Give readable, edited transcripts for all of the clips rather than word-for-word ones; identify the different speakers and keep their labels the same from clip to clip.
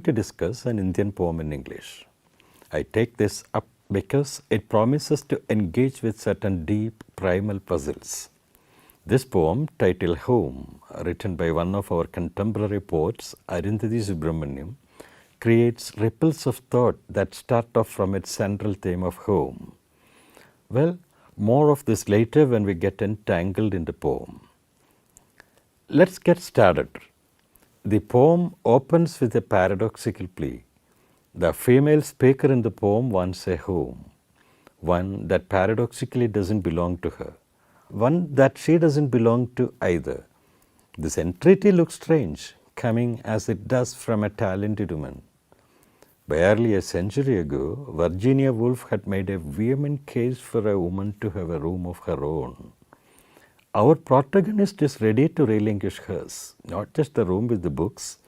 Speaker 1: to discuss an Indian poem in English. I take this up because it promises to engage with certain deep primal puzzles. This poem, titled Home, written by one of our contemporary poets, Arundhati Subramaniam, creates ripples of thought that start off from its central theme of home. Well, more of this later when we get entangled in the poem. Let's get started. The poem opens with a paradoxical plea. The female speaker in the poem wants a home, one that paradoxically doesn't belong to her, one that she doesn't belong to either. This entreaty looks strange, coming as it does from a talented woman. Barely a century ago, Virginia Woolf had made a vehement case for a woman to have a room of her own. Our protagonist is ready to relinquish hers, not just the room with the books,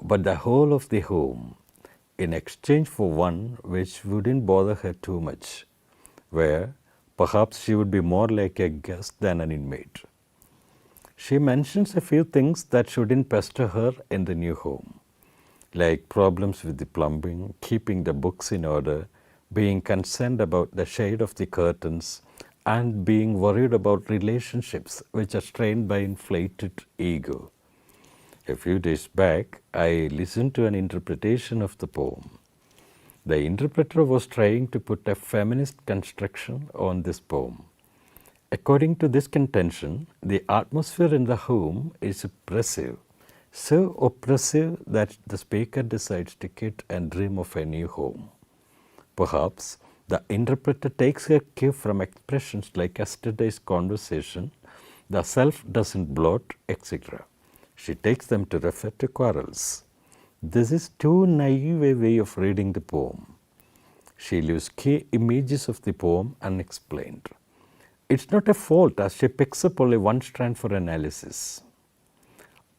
Speaker 1: but the whole of the home, in exchange for one which wouldn't bother her too much, where perhaps she would be more like a guest than an inmate. She mentions a few things that shouldn't pester her in the new home, like problems with the plumbing, keeping the books in order, being concerned about the shade of the curtains, and being worried about relationships which are strained by inflated ego. A few days back, I listened to an interpretation of the poem. The interpreter was trying to put a feminist construction on this poem. According to this contention, the atmosphere in the home is oppressive, so oppressive that the speaker decides to quit and dream of a new home. Perhaps the interpreter takes her cue from expressions like yesterday's conversation, the self doesn't blot, etc. She takes them to refer to quarrels. This is too naive a way of reading the poem. She leaves key images of the poem unexplained. It's not a fault as she picks up only one strand for analysis.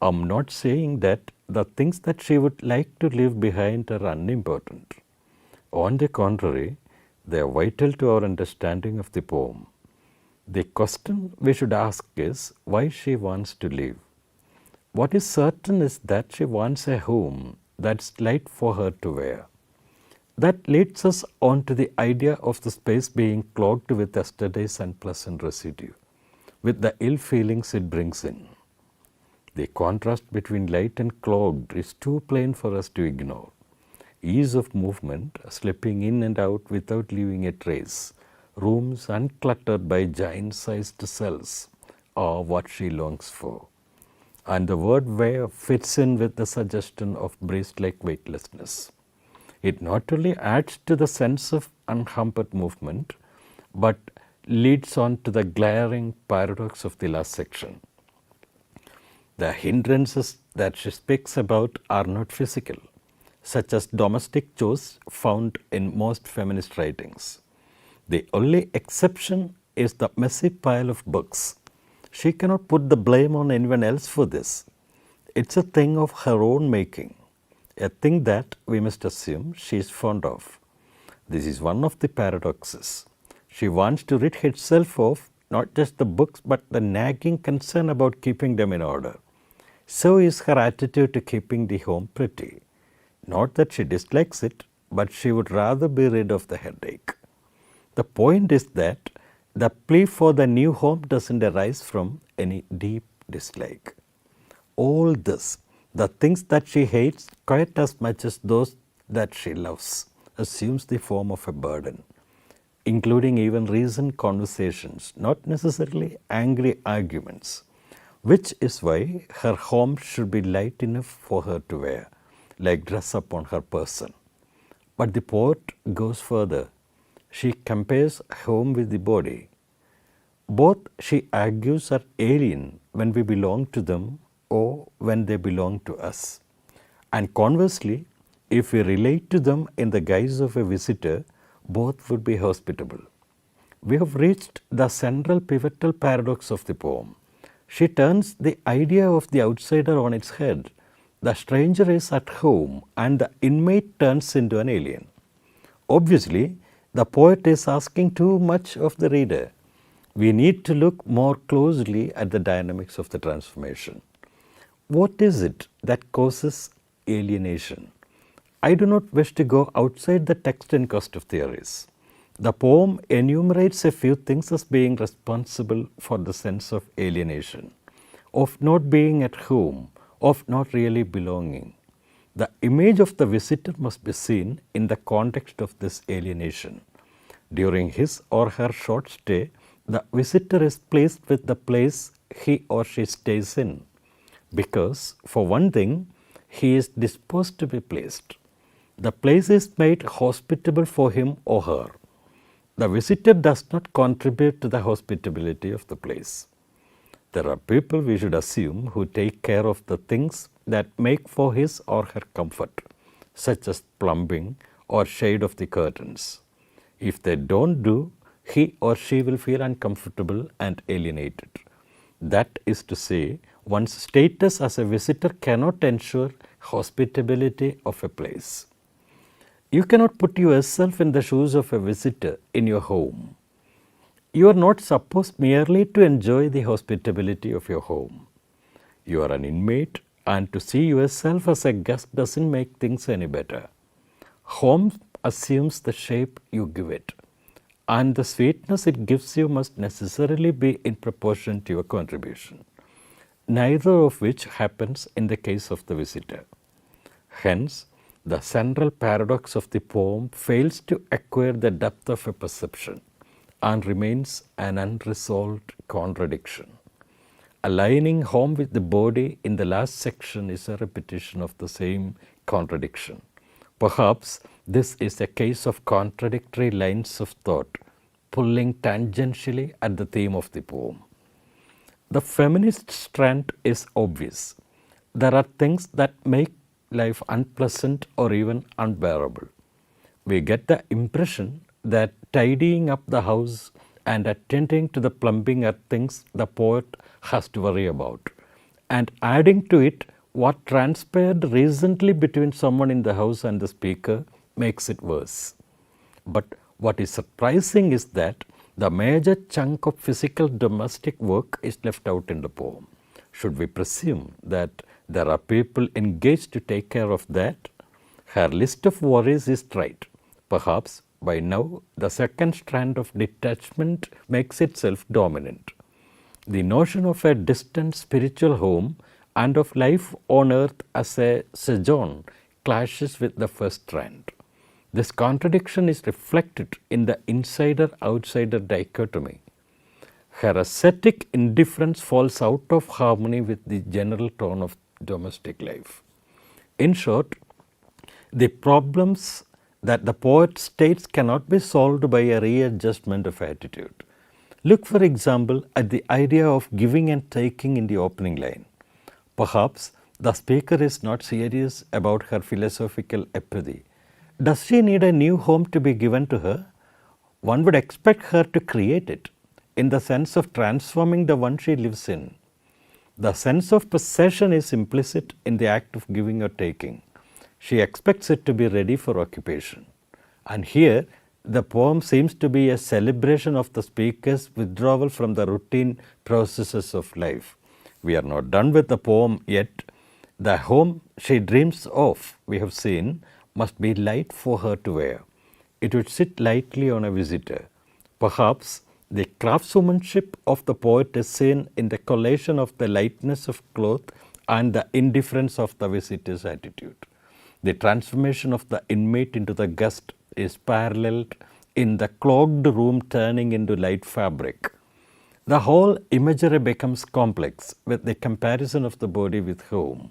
Speaker 1: I'm not saying that the things that she would like to leave behind are unimportant. On the contrary, they are vital to our understanding of the poem. The question we should ask is why she wants to leave. What is certain is that she wants a home that's light for her to wear. That leads us on to the idea of the space being clogged with yesterday's unpleasant residue, with the ill feelings it brings in. The contrast between light and clogged is too plain for us to ignore. Ease of movement, slipping in and out without leaving a trace, rooms uncluttered by giant-sized cells are what she longs for. And the word wear fits in with the suggestion of breast-like weightlessness. It not only adds to the sense of unhampered movement, but leads on to the glaring paradox of the last section. The hindrances that she speaks about are not physical, such as domestic chores found in most feminist writings. The only exception is the messy pile of books. She cannot put the blame on anyone else for this. It's a thing of her own making, a thing that we must assume she is fond of. This is one of the paradoxes. She wants to rid herself of not just the books but the nagging concern about keeping them in order. So is her attitude to keeping the home pretty. Not that she dislikes it, but she would rather be rid of the headache. The point is that the plea for the new home doesn't arise from any deep dislike. All this, the things that she hates quite as much as those that she loves, assumes the form of a burden, including even reasoned conversations, not necessarily angry arguments, which is why her home should be light enough for her to wear, like dress up on her person. But the poet goes further. She compares home with the body. Both, she argues, are alien when we belong to them or when they belong to us. And conversely, if we relate to them in the guise of a visitor, both would be hospitable. We have reached the central pivotal paradox of the poem. She turns the idea of the outsider on its head. The stranger is at home and the inmate turns into an alien. Obviously, the poet is asking too much of the reader. We need to look more closely at the dynamics of the transformation. What is it that causes alienation? I do not wish to go outside the text in quest of theories. The poem enumerates a few things as being responsible for the sense of alienation, of not being at home, of not really belonging. The image of the visitor must be seen in the context of this alienation. During his or her short stay, the visitor is pleased with the place he or she stays in, because, for one thing, he is disposed to be pleased. The place is made hospitable for him or her. The visitor does not contribute to the hospitality of the place. There are people, we should assume, who take care of the things that make for his or her comfort, such as plumbing or shade of the curtains. If they don't do, he or she will feel uncomfortable and alienated. That is to say, one's status as a visitor cannot ensure hospitability of a place. You cannot put yourself in the shoes of a visitor in your home. You are not supposed merely to enjoy the hospitality of your home. You are an inmate, and to see yourself as a guest doesn't make things any better. Home assumes the shape you give it, and the sweetness it gives you must necessarily be in proportion to your contribution, neither of which happens in the case of the visitor. Hence, the central paradox of the poem fails to acquire the depth of a perception and remains an unresolved contradiction. Aligning home with the body in the last section is a repetition of the same contradiction. Perhaps this is a case of contradictory lines of thought pulling tangentially at the theme of the poem. The feminist strand is obvious. There are things that make life unpleasant or even unbearable. We get the impression that tidying up the house and attending to the plumbing are things the poet has to worry about. And adding to it, what transpired recently between someone in the house and the speaker makes it worse. But what is surprising is that the major chunk of physical domestic work is left out in the poem. Should we presume that there are people engaged to take care of that? Her list of worries is trite. Perhaps by now the second strand of detachment makes itself dominant. The notion of a distant spiritual home and of life on earth as a sojourn clashes with the first strand. This contradiction is reflected in the insider-outsider dichotomy. Her ascetic indifference falls out of harmony with the general tone of domestic life. In short, the problems that the poet states cannot be solved by a readjustment of attitude. Look, for example, at the idea of giving and taking in the opening line. Perhaps the speaker is not serious about her philosophical apathy. Does she need a new home to be given to her? One would expect her to create it, in the sense of transforming the one she lives in. The sense of possession is implicit in the act of giving or taking. She expects it to be ready for occupation. And here, the poem seems to be a celebration of the speaker's withdrawal from the routine processes of life. We are not done with the poem yet. The home she dreams of, we have seen, must be light for her to wear. It would sit lightly on a visitor. Perhaps the craftsmanship of the poet is seen in the collation of the lightness of cloth and the indifference of the visitor's attitude. The transformation of the inmate into the guest is paralleled in the clogged room turning into light fabric. The whole imagery becomes complex with the comparison of the body with home.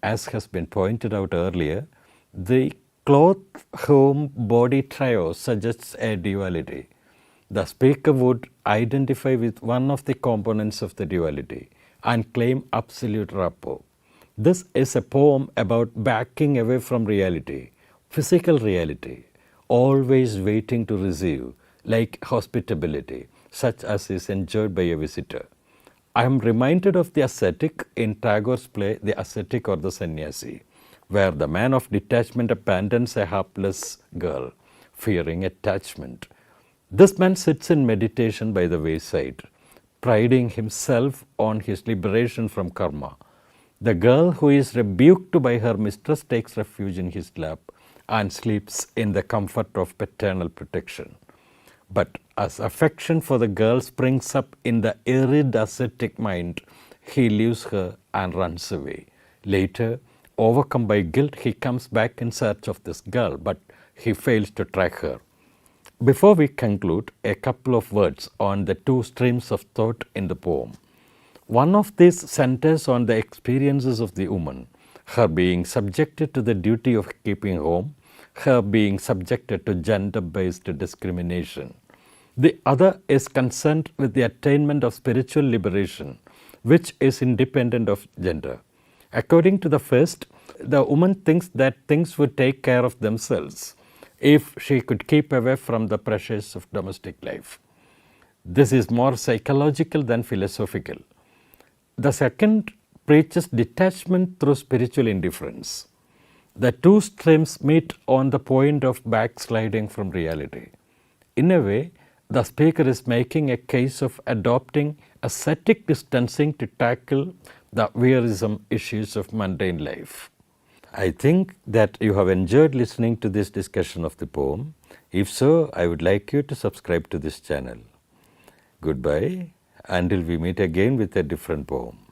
Speaker 1: As has been pointed out earlier, the cloth, home, body trio suggests a duality. The speaker would identify with one of the components of the duality and claim absolute rapport. This is a poem about backing away from reality, physical reality, always waiting to receive, like hospitality, such as is enjoyed by a visitor. I am reminded of the ascetic in Tagore's play The Ascetic or the Sannyasi, where the man of detachment abandons a hapless girl, fearing attachment. This man sits in meditation by the wayside, priding himself on his liberation from karma. The girl who is rebuked by her mistress takes refuge in his lap, and sleeps in the comfort of paternal protection. But as affection for the girl springs up in the arid ascetic mind, he leaves her and runs away. Later, overcome by guilt, he comes back in search of this girl, but he fails to track her. Before we conclude, a couple of words on the two streams of thought in the poem. One of these centers on the experiences of the woman, her being subjected to the duty of keeping home, her being subjected to gender-based discrimination. The other is concerned with the attainment of spiritual liberation, which is independent of gender. According to the first, the woman thinks that things would take care of themselves if she could keep away from the pressures of domestic life. This is more psychological than philosophical. The second preaches detachment through spiritual indifference. The two streams meet on the point of backsliding from reality. In a way, the speaker is making a case of adopting ascetic distancing to tackle the wearisome issues of mundane life. I think that you have enjoyed listening to this discussion of the poem. If so, I would like you to subscribe to this channel. Goodbye until we meet again with a different poem.